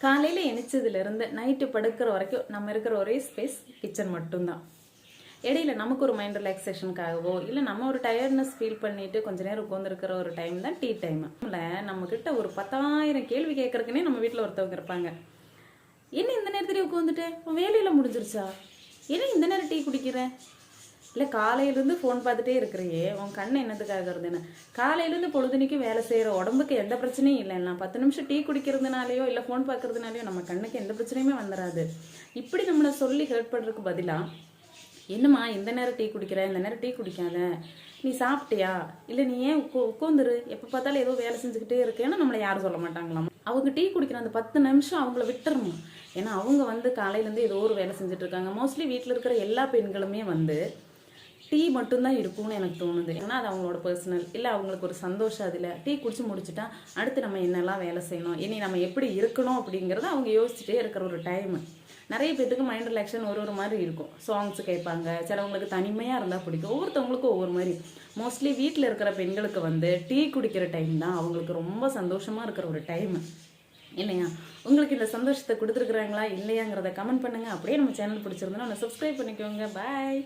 காலையில் எணிச்சதுலேருந்து நைட்டு படுக்கிற வரைக்கும் நம்ம இருக்கிற ஒரே ஸ்பேஸ் கிச்சன் மட்டும்தான். இடையில நமக்கு ஒரு மைண்ட் ரிலாக்ஸேஷனுக்காகவோ இல்லை நம்ம ஒரு டயர்ட்னஸ் ஃபீல் பண்ணிட்டு கொஞ்ச நேரம் உட்காந்துருக்கிற ஒரு டைம் தான் டீ டைம். நம்ம கிட்ட ஒரு 10,000 கேள்வி கேட்கறதுக்குனே நம்ம வீட்டில் ஒருத்தவங்க இருப்பாங்க. என்ன இந்த நேரத்துலேயே உட்காந்துட்டு வேலையில் முடிஞ்சிருச்சா, என்ன இந்த நேரம் டீ குடிக்கிறேன், இல்லை காலையிலேருந்து ஃபோன் பார்த்துட்டே இருக்கிறையே உன் கண்ணை என்னத்துக்காக இருந்தேன்னு. காலையிலேருந்து பொழுதுனிக்கும் வேலை செய்கிற உடம்புக்கு எந்த பிரச்சனையும் இல்லைன்னா 10 நிமிஷம் டீ குடிக்கிறதுனாலையோ இல்லை ஃபோன் பார்க்கறதுனாலையோ நம்ம கண்ணுக்கு எந்த பிரச்சனையுமே வந்துடாது. இப்படி நம்மளை சொல்லி ஹெல்ப் பண்ணுறதுக்கு பதிலாக, என்னம்மா இந்த நேரம் டீ குடிக்கிற, இந்த நேரம் டீ குடிக்காத, நீ சாப்பிட்டியா, இல்லை நீ ஏன் உட்காந்துரு, எப்போ பார்த்தாலும் ஏதோ வேலை செஞ்சுக்கிட்டே இருக்கேன்னு நம்மளை யாரும் சொல்ல மாட்டாங்களாம். அவங்க டீ குடிக்கிற அந்த 10 நிமிஷம் அவங்கள விட்டுறணும். ஏன்னா அவங்க காலையிலேருந்து ஏதோ ஒரு வேலை செஞ்சுட்டு இருக்காங்க. மோஸ்ட்லி வீட்டில் இருக்கிற எல்லா பெண்களுமே டீ மட்டும்தான் இருக்கும்னு எனக்கு தோணுது. ஏன்னா அது அவங்களோட பர்சனல், இல்லை அவங்களுக்கு ஒரு சந்தோஷம். அதில் டீ குடிச்சு முடிச்சுட்டா அடுத்து நம்ம என்னெல்லாம் வேலை செய்யணும், இனி நம்ம எப்படி இருக்கணும் அப்படிங்கிறத அவங்க யோசிச்சுட்டே இருக்கிற ஒரு டைமு. நிறைய பேத்துக்கு மைண்ட் ரிலாக்ஷன் ஒரு மாதிரி இருக்கும். சாங்ஸ் கேட்பாங்க, சிலவங்களுக்கு தனிமையாக இருந்தால் பிடிக்கும், ஒவ்வொருத்தவங்களுக்கும் ஒவ்வொரு மாதிரி. மோஸ்ட்லி வீட்டில் இருக்கிற பெண்களுக்கு டீ குடிக்கிற டைம் தான் அவங்களுக்கு ரொம்ப சந்தோஷமாக இருக்கிற ஒரு டைமு இல்லையா? உங்களுக்கு இந்த சந்தோஷத்தை கொடுத்துருக்குறாங்களா இல்லையாங்கிறத கமெண்ட் பண்ணுங்கள். அப்படியே நம்ம சேனல் பிடிச்சிருந்தோன்னா சப்ஸ்கிரைப் பண்ணிக்கோங்க. பாய்.